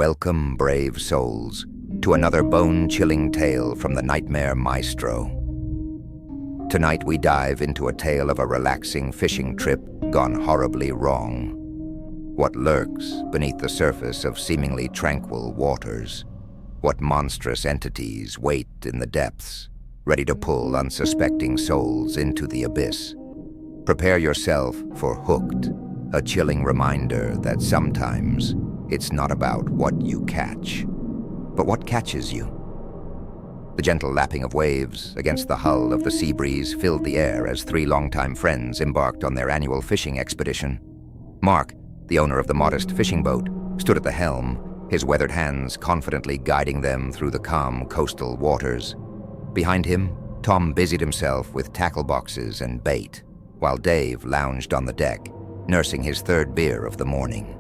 Welcome, brave souls, to another bone-chilling tale from the Nightmare Maestro. Tonight we dive into a tale of a relaxing fishing trip gone horribly wrong. What lurks beneath the surface of seemingly tranquil waters? What monstrous entities wait in the depths, ready to pull unsuspecting souls into the abyss? Prepare yourself for Hooked, a chilling reminder that sometimes it's not about what you catch, but what catches you. The gentle lapping of waves against the hull of the sea breeze filled the air as three longtime friends embarked on their annual fishing expedition. Mark, the owner of the modest fishing boat, stood at the helm, his weathered hands confidently guiding them through the calm coastal waters. Behind him, Tom busied himself with tackle boxes and bait, while Dave lounged on the deck, nursing his third beer of the morning.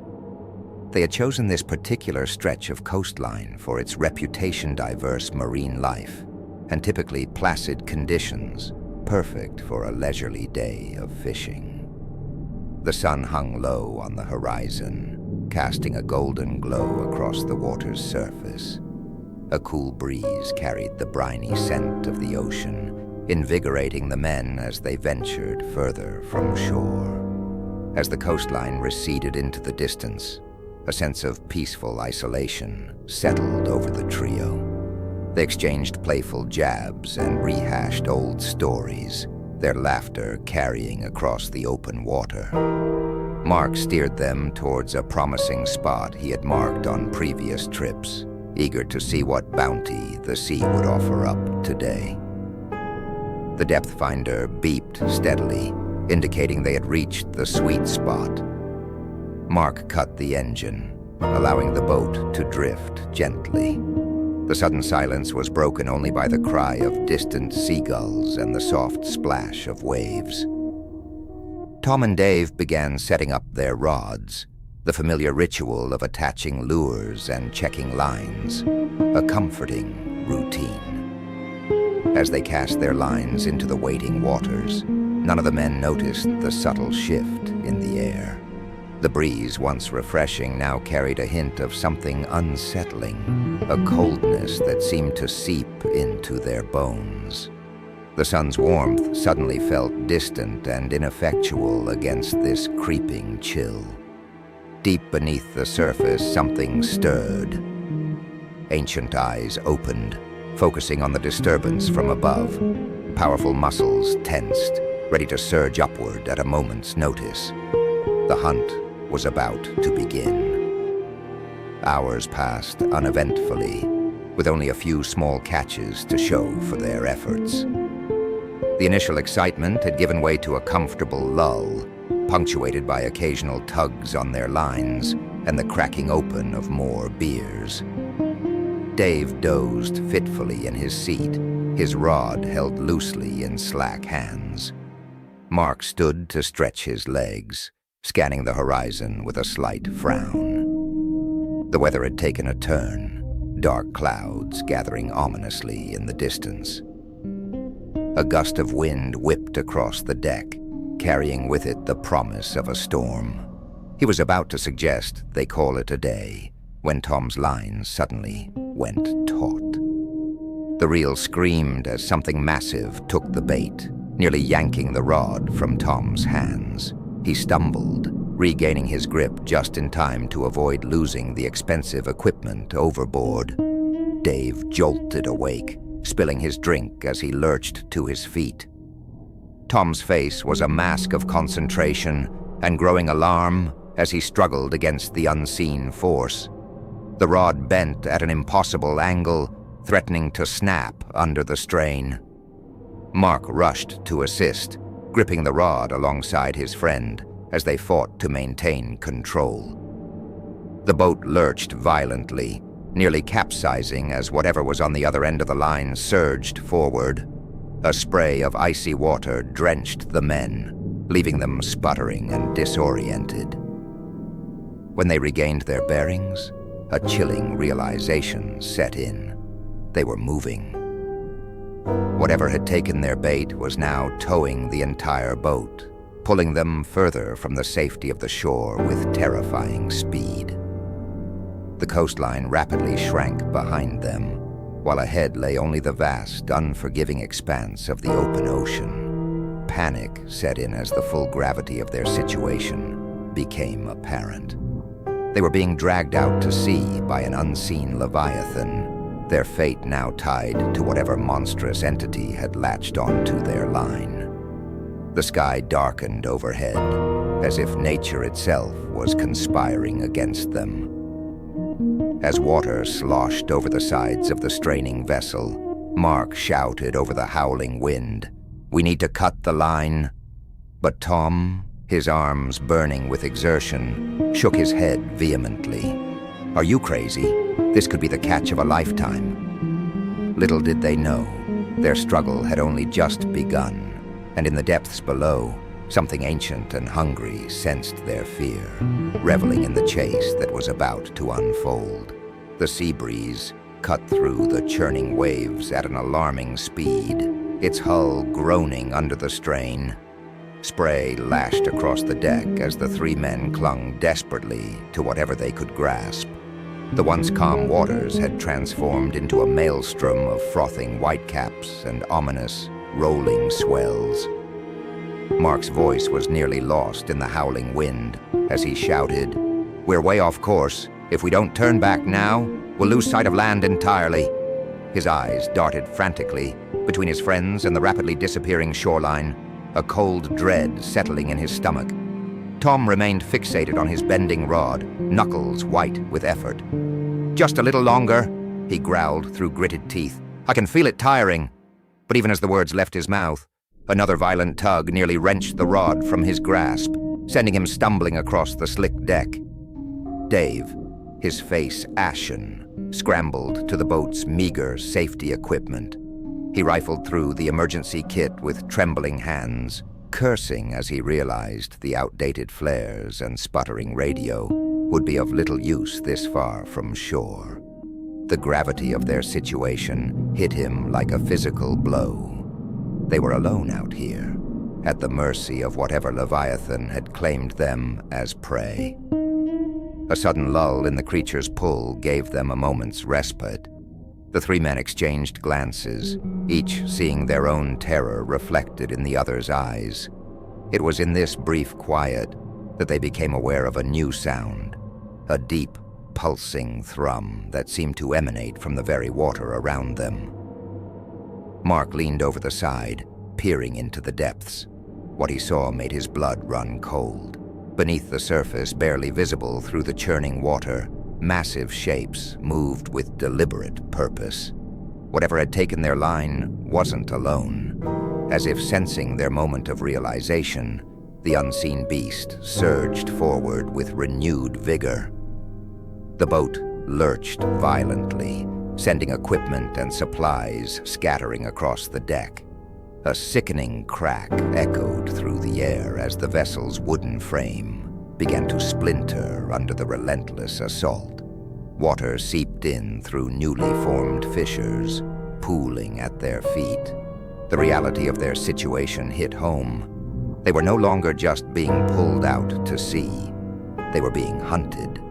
They had chosen this particular stretch of coastline for its reputation-diverse marine life and typically placid conditions, perfect for a leisurely day of fishing. The sun hung low on the horizon, casting a golden glow across the water's surface. A cool breeze carried the briny scent of the ocean, invigorating the men as they ventured further from shore. As the coastline receded into the distance, a sense of peaceful isolation settled over the trio. They exchanged playful jabs and rehashed old stories, their laughter carrying across the open water. Mark steered them towards a promising spot he had marked on previous trips, eager to see what bounty the sea would offer up today. The depth finder beeped steadily, indicating they had reached the sweet spot. Mark cut the engine, allowing the boat to drift gently. The sudden silence was broken only by the cry of distant seagulls and the soft splash of waves. Tom and Dave began setting up their rods, the familiar ritual of attaching lures and checking lines, a comforting routine. As they cast their lines into the waiting waters, none of the men noticed the subtle shift in the air. The breeze, once refreshing, now carried a hint of something unsettling, a coldness that seemed to seep into their bones. The sun's warmth suddenly felt distant and ineffectual against this creeping chill. Deep beneath the surface, something stirred. Ancient eyes opened, focusing on the disturbance from above. Powerful muscles tensed, ready to surge upward at a moment's notice. The hunt was about to begin. Hours passed uneventfully, with only a few small catches to show for their efforts. The initial excitement had given way to a comfortable lull, punctuated by occasional tugs on their lines and the cracking open of more beers. Dave dozed fitfully in his seat, his rod held loosely in slack hands. Mark stood to stretch his legs, scanning the horizon with a slight frown. The weather had taken a turn, dark clouds gathering ominously in the distance. A gust of wind whipped across the deck, carrying with it the promise of a storm. He was about to suggest they call it a day, when Tom's lines suddenly went taut. The reel screamed as something massive took the bait, nearly yanking the rod from Tom's hands. He stumbled, regaining his grip just in time to avoid losing the expensive equipment overboard. Dave jolted awake, spilling his drink as he lurched to his feet. Tom's face was a mask of concentration and growing alarm as he struggled against the unseen force. The rod bent at an impossible angle, threatening to snap under the strain. Mark rushed to assist, gripping the rod alongside his friend as they fought to maintain control. The boat lurched violently, nearly capsizing as whatever was on the other end of the line surged forward. A spray of icy water drenched the men, leaving them sputtering and disoriented. When they regained their bearings, a chilling realization set in. They were moving. Whatever had taken their bait was now towing the entire boat, pulling them further from the safety of the shore with terrifying speed. The coastline rapidly shrank behind them, while ahead lay only the vast, unforgiving expanse of the open ocean. Panic set in as the full gravity of their situation became apparent. They were being dragged out to sea by an unseen leviathan, their fate now tied to whatever monstrous entity had latched onto their line. The sky darkened overhead, as if nature itself was conspiring against them. As water sloshed over the sides of the straining vessel, Mark shouted over the howling wind, "We need to cut the line." But Tom, his arms burning with exertion, shook his head vehemently. "Are you crazy? This could be the catch of a lifetime." Little did they know, their struggle had only just begun, and in the depths below, something ancient and hungry sensed their fear, reveling in the chase that was about to unfold. The sea breeze cut through the churning waves at an alarming speed, its hull groaning under the strain. Spray lashed across the deck as the three men clung desperately to whatever they could grasp. The once calm waters had transformed into a maelstrom of frothing whitecaps and ominous, rolling swells. Mark's voice was nearly lost in the howling wind as he shouted, "We're way off course. If we don't turn back now, we'll lose sight of land entirely." His eyes darted frantically between his friends and the rapidly disappearing shoreline, a cold dread settling in his stomach. Tom remained fixated on his bending rod, knuckles white with effort. "Just a little longer," he growled through gritted teeth. "I can feel it tiring." But even as the words left his mouth, another violent tug nearly wrenched the rod from his grasp, sending him stumbling across the slick deck. Dave, his face ashen, scrambled to the boat's meager safety equipment. He rifled through the emergency kit with trembling hands, cursing as he realized the outdated flares and sputtering radio would be of little use this far from shore. The gravity of their situation hit him like a physical blow. They were alone out here, at the mercy of whatever Leviathan had claimed them as prey. A sudden lull in the creature's pull gave them a moment's respite. The three men exchanged glances, each seeing their own terror reflected in the other's eyes. It was in this brief quiet that they became aware of a new sound, a deep, pulsing thrum that seemed to emanate from the very water around them. Mark leaned over the side, peering into the depths. What he saw made his blood run cold. Beneath the surface, barely visible through the churning water, massive shapes moved with deliberate purpose. Whatever had taken their line wasn't alone. As if sensing their moment of realization, the unseen beast surged forward with renewed vigor. The boat lurched violently, sending equipment and supplies scattering across the deck. A sickening crack echoed through the air as the vessel's wooden frame began to splinter under the relentless assault. Water seeped in through newly formed fissures, pooling at their feet. The reality of their situation hit home. They were no longer just being pulled out to sea. They were being hunted.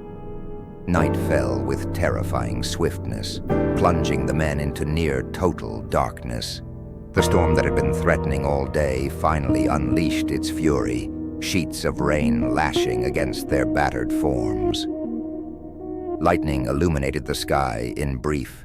Night fell with terrifying swiftness, plunging the men into near total darkness. The storm that had been threatening all day finally unleashed its fury, sheets of rain lashing against their battered forms. Lightning illuminated the sky in brief,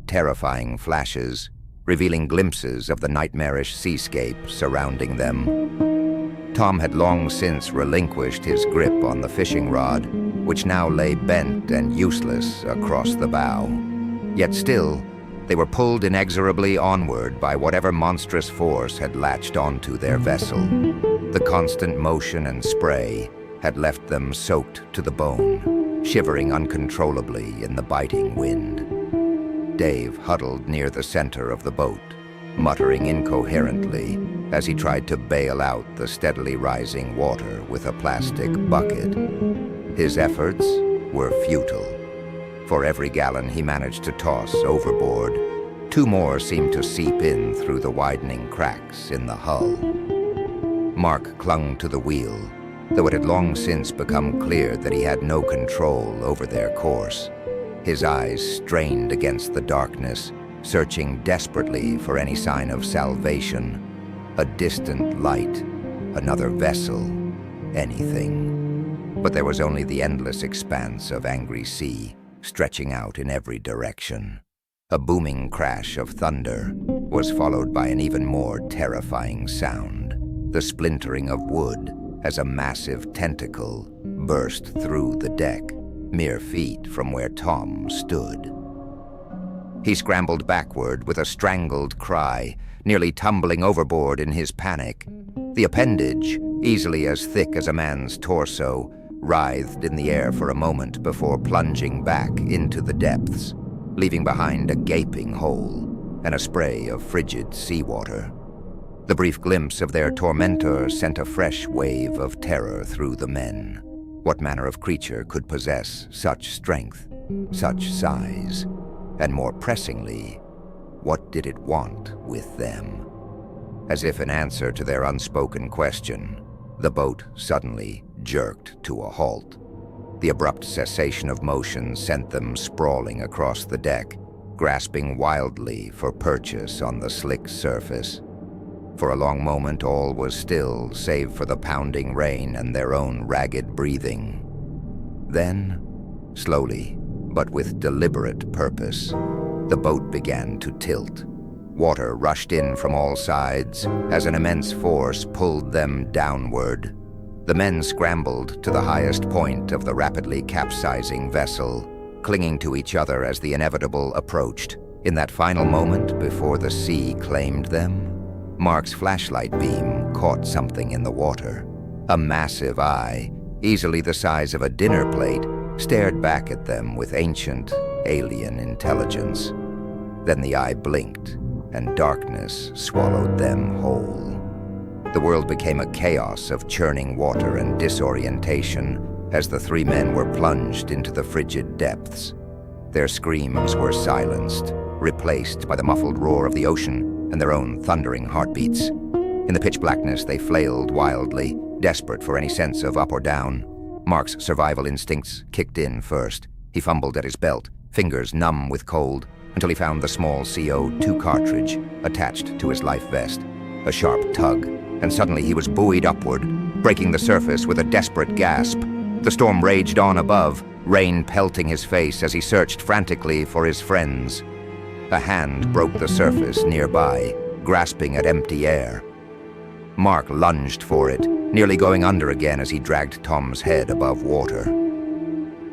terrifying flashes, revealing glimpses of the nightmarish seascape surrounding them. Tom had long since relinquished his grip on the fishing rod, which now lay bent and useless across the bow. Yet still, they were pulled inexorably onward by whatever monstrous force had latched onto their vessel. The constant motion and spray had left them soaked to the bone, shivering uncontrollably in the biting wind. Dave huddled near the center of the boat, muttering incoherently as he tried to bail out the steadily rising water with a plastic bucket. His efforts were futile. For every gallon he managed to toss overboard, 2 more seemed to seep in through the widening cracks in the hull. Mark clung to the wheel, though it had long since become clear that he had no control over their course. his eyes strained against the darkness, searching desperately for any sign of salvation. A distant light, another vessel, anything. But there was only the endless expanse of angry sea, stretching out in every direction. A booming crash of thunder was followed by an even more terrifying sound, the splintering of wood as a massive tentacle burst through the deck, mere feet from where Tom stood. He scrambled backward with a strangled cry, nearly tumbling overboard in his panic. The appendage, easily as thick as a man's torso, writhed in the air for a moment before plunging back into the depths, leaving behind a gaping hole and a spray of frigid seawater. The brief glimpse of their tormentor sent a fresh wave of terror through the men. What manner of creature could possess such strength, such size? And more pressingly, what did it want with them? As if in answer to their unspoken question, the boat suddenly jerked to a halt. The abrupt cessation of motion sent them sprawling across the deck, grasping wildly for purchase on the slick surface. For a long moment all was still, save for the pounding rain and their own ragged breathing. Then, slowly, but with deliberate purpose, the boat began to tilt. Water rushed in from all sides as an immense force pulled them downward. The men scrambled to the highest point of the rapidly capsizing vessel, clinging to each other as the inevitable approached. In that final moment before the sea claimed them, Mark's flashlight beam caught something in the water. A massive eye, easily the size of a dinner plate, stared back at them with ancient, alien intelligence. Then the eye blinked, and darkness swallowed them whole. The world became a chaos of churning water and disorientation as the three men were plunged into the frigid depths. Their screams were silenced, replaced by the muffled roar of the ocean and their own thundering heartbeats. In the pitch blackness, they flailed wildly, desperate for any sense of up or down. Mark's survival instincts kicked in first. He fumbled at his belt, fingers numb with cold, until he found the small CO2 cartridge attached to his life vest. A sharp tug, and suddenly he was buoyed upward, breaking the surface with a desperate gasp. The storm raged on above, rain pelting his face as he searched frantically for his friends. A hand broke the surface nearby, grasping at empty air. Mark lunged for it, nearly going under again as he dragged Tom's head above water.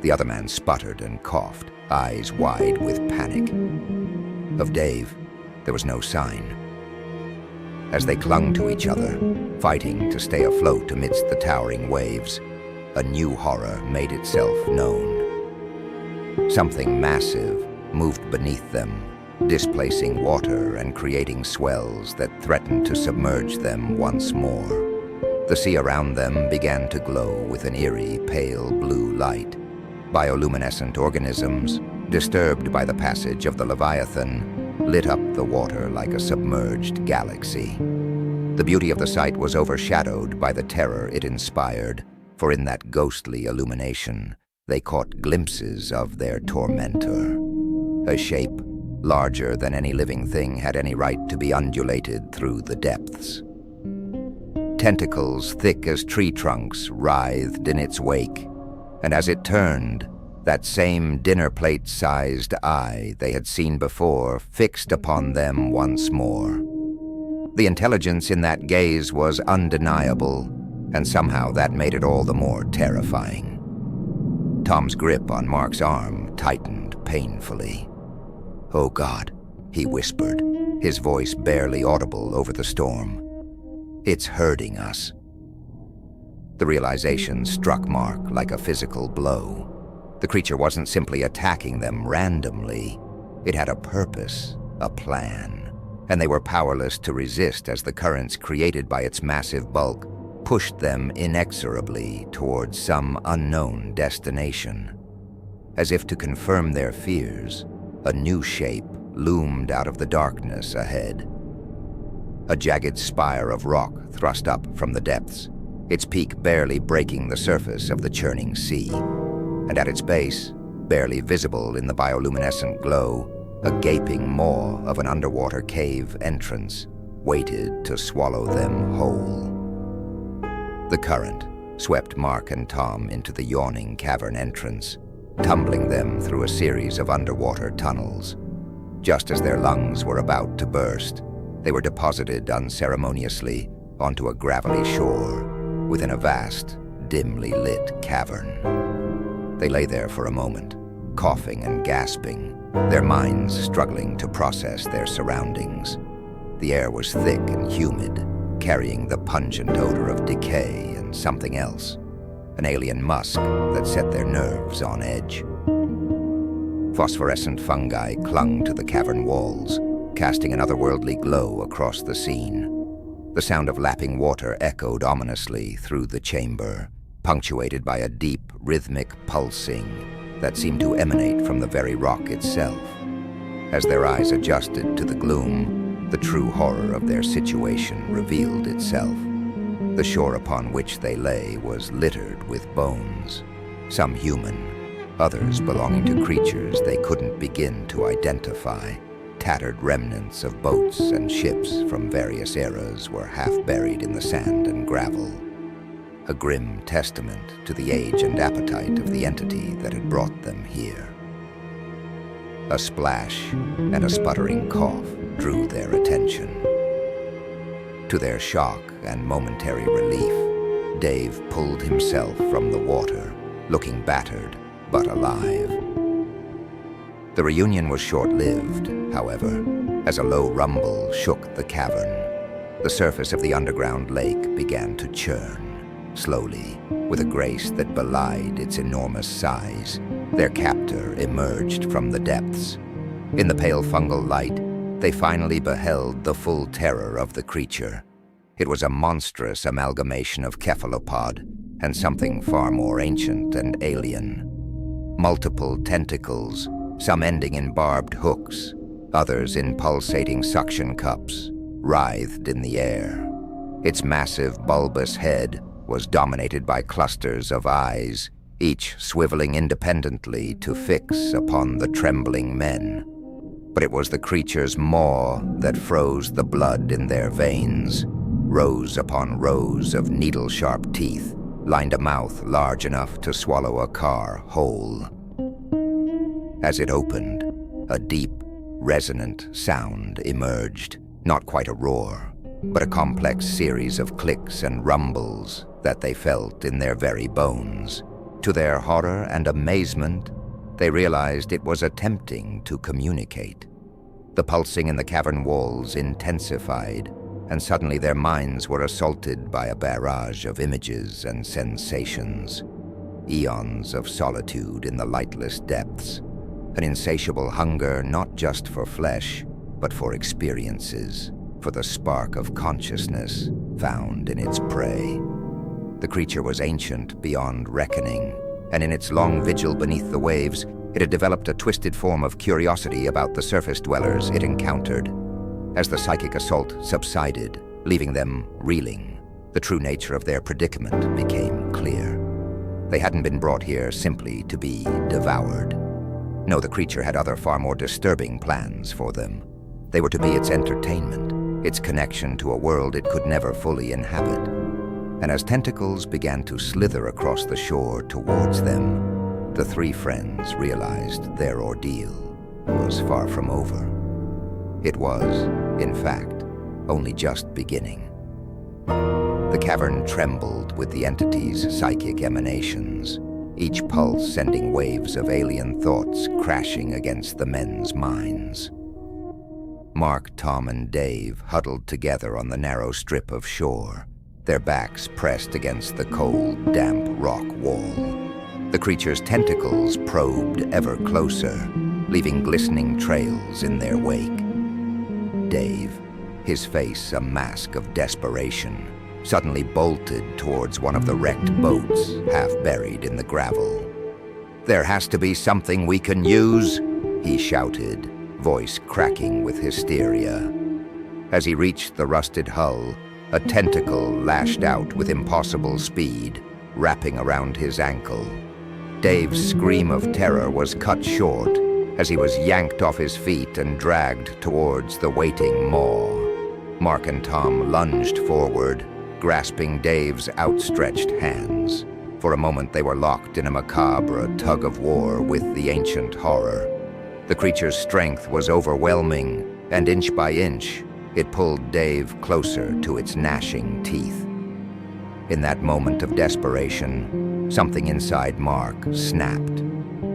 The other man sputtered and coughed, eyes wide with panic. Of Dave, there was no sign. As they clung to each other, fighting to stay afloat amidst the towering waves, a new horror made itself known. Something massive moved beneath them, displacing water and creating swells that threatened to submerge them once more. The sea around them began to glow with an eerie, pale blue light. Bioluminescent organisms, disturbed by the passage of the Leviathan, lit up the water like a submerged galaxy. The beauty of the sight was overshadowed by the terror it inspired, for in that ghostly illumination, they caught glimpses of their tormentor. A shape larger than any living thing had any right to be undulated through the depths. Tentacles thick as tree trunks writhed in its wake, and as it turned, that same dinner plate-sized eye they had seen before fixed upon them once more. The intelligence in that gaze was undeniable, and somehow that made it all the more terrifying. Tom's grip on Mark's arm tightened painfully. "Oh God," he whispered, his voice barely audible over the storm. "It's hurting us." The realization struck Mark like a physical blow. The creature wasn't simply attacking them randomly. It had a purpose, a plan, and they were powerless to resist as the currents created by its massive bulk pushed them inexorably towards some unknown destination. As if to confirm their fears, a new shape loomed out of the darkness ahead. A jagged spire of rock thrust up from the depths, its peak barely breaking the surface of the churning sea. And at its base, barely visible in the bioluminescent glow, a gaping maw of an underwater cave entrance waited to swallow them whole. The current swept Mark and Tom into the yawning cavern entrance, tumbling them through a series of underwater tunnels. Just as their lungs were about to burst, they were deposited unceremoniously onto a gravelly shore within a vast, dimly lit cavern. They lay there for a moment, coughing and gasping, their minds struggling to process their surroundings. The air was thick and humid, carrying the pungent odor of decay and something else, an alien musk that set their nerves on edge. Phosphorescent fungi clung to the cavern walls, casting an otherworldly glow across the scene. The sound of lapping water echoed ominously through the chamber, punctuated by a deep, rhythmic pulsing that seemed to emanate from the very rock itself. As their eyes adjusted to the gloom, the true horror of their situation revealed itself. The shore upon which they lay was littered with bones, some human, others belonging to creatures they couldn't begin to identify. Tattered remnants of boats and ships from various eras were half buried in the sand and gravel, a grim testament to the age and appetite of the entity that had brought them here. A splash and a sputtering cough drew their attention. To their shock and momentary relief, Dave pulled himself from the water, looking battered but alive. The reunion was short-lived, however, as a low rumble shook the cavern. The surface of the underground lake began to churn, slowly, with a grace that belied its enormous size. Their captor emerged from the depths. In the pale fungal light, they finally beheld the full terror of the creature. It was a monstrous amalgamation of cephalopod and something far more ancient and alien. Multiple tentacles, some ending in barbed hooks, others in pulsating suction cups, writhed in the air. Its massive, bulbous head was dominated by clusters of eyes, each swiveling independently to fix upon the trembling men. But it was the creature's maw that froze the blood in their veins. Rows upon rows of needle-sharp teeth lined a mouth large enough to swallow a car whole. As it opened, a deep, resonant sound emerged, not quite a roar, but a complex series of clicks and rumbles that they felt in their very bones. To their horror and amazement, they realized it was attempting to communicate. The pulsing in the cavern walls intensified, and suddenly their minds were assaulted by a barrage of images and sensations. Eons of solitude in the lightless depths, an insatiable hunger not just for flesh, but for experiences, for the spark of consciousness found in its prey. The creature was ancient beyond reckoning, and in its long vigil beneath the waves, it had developed a twisted form of curiosity about the surface dwellers it encountered. As the psychic assault subsided, leaving them reeling, the true nature of their predicament became clear. They hadn't been brought here simply to be devoured. No, the creature had other far more disturbing plans for them. They were to be its entertainment, its connection to a world it could never fully inhabit. And as tentacles began to slither across the shore towards them, the three friends realized their ordeal was far from over. It was, in fact, only just beginning. The cavern trembled with the entity's psychic emanations, each pulse sending waves of alien thoughts crashing against the men's minds. Mark, Tom, and Dave huddled together on the narrow strip of shore, their backs pressed against the cold, damp rock wall. The creature's tentacles probed ever closer, leaving glistening trails in their wake. Dave, his face a mask of desperation, suddenly bolted towards one of the wrecked boats, half buried in the gravel. "There has to be something we can use," he shouted, voice cracking with hysteria. As he reached the rusted hull, a tentacle lashed out with impossible speed, wrapping around his ankle. Dave's scream of terror was cut short as he was yanked off his feet and dragged towards the waiting maw. Mark and Tom lunged forward, grasping Dave's outstretched hands. For a moment they were locked in a macabre tug-of-war with the ancient horror. The creature's strength was overwhelming, and inch by inch, it pulled Dave closer to its gnashing teeth. In that moment of desperation, something inside Mark snapped.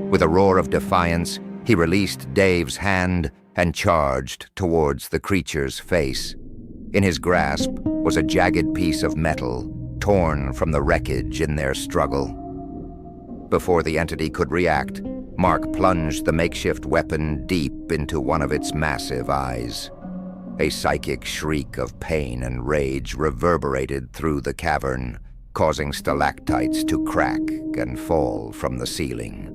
With a roar of defiance, he released Dave's hand and charged towards the creature's face. In his grasp was a jagged piece of metal, torn from the wreckage in their struggle. Before the entity could react, Mark plunged the makeshift weapon deep into one of its massive eyes. A psychic shriek of pain and rage reverberated through the cavern, causing stalactites to crack and fall from the ceiling.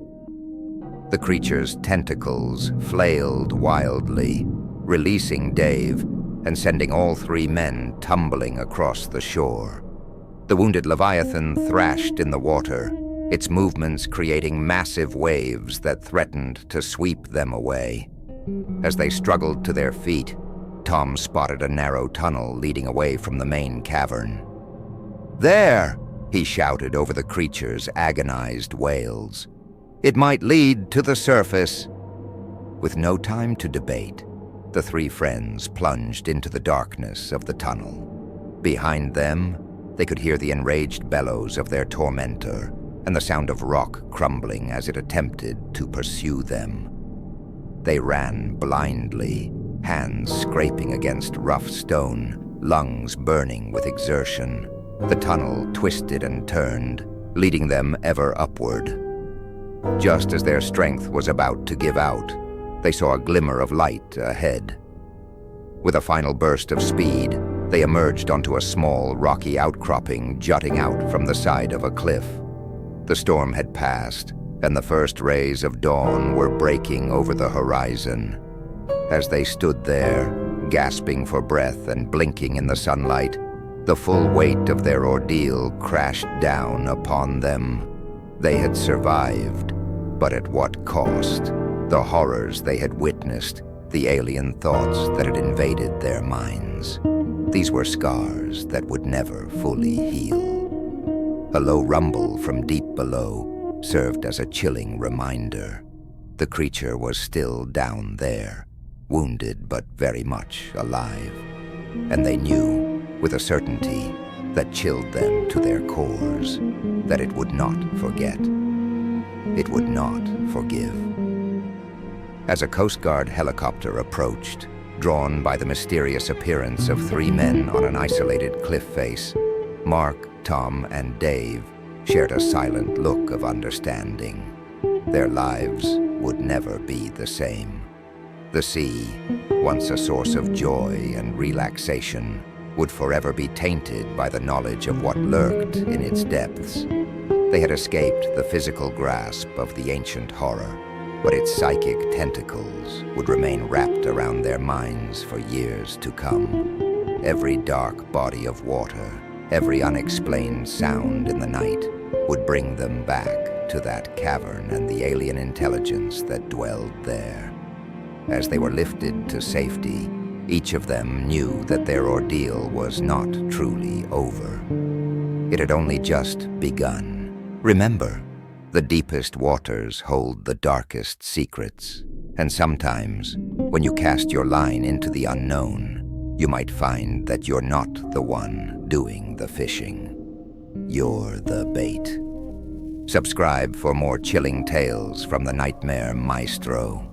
The creature's tentacles flailed wildly, releasing Dave and sending all three men tumbling across the shore. The wounded Leviathan thrashed in the water, its movements creating massive waves that threatened to sweep them away. As they struggled to their feet, Tom spotted a narrow tunnel leading away from the main cavern. "There!" he shouted over the creature's agonized wails. "It might lead to the surface." With no time to debate, the three friends plunged into the darkness of the tunnel. Behind them, they could hear the enraged bellows of their tormentor and the sound of rock crumbling as it attempted to pursue them. They ran blindly, hands scraping against rough stone, lungs burning with exertion. The tunnel twisted and turned, leading them ever upward. Just as their strength was about to give out, they saw a glimmer of light ahead. With a final burst of speed, they emerged onto a small, rocky outcropping jutting out from the side of a cliff. The storm had passed, and the first rays of dawn were breaking over the horizon. As they stood there, gasping for breath and blinking in the sunlight, the full weight of their ordeal crashed down upon them. They had survived, but at what cost? The horrors they had witnessed, the alien thoughts that had invaded their minds. These were scars that would never fully heal. A low rumble from deep below served as a chilling reminder. The creature was still down there, wounded but very much alive. And they knew, with a certainty that chilled them to their cores, that it would not forget. It would not forgive. As a Coast Guard helicopter approached, drawn by the mysterious appearance of three men on an isolated cliff face, Mark, Tom, and Dave shared a silent look of understanding. Their lives would never be the same. The sea, once a source of joy and relaxation, would forever be tainted by the knowledge of what lurked in its depths. They had escaped the physical grasp of the ancient horror, but its psychic tentacles would remain wrapped around their minds for years to come. Every dark body of water, every unexplained sound in the night would bring them back to that cavern and the alien intelligence that dwelled there. As they were lifted to safety, each of them knew that their ordeal was not truly over. It had only just begun. Remember, the deepest waters hold the darkest secrets, and sometimes, when you cast your line into the unknown, you might find that you're not the one doing the fishing. You're the bait. Subscribe for more chilling tales from the Nightmare Maestro.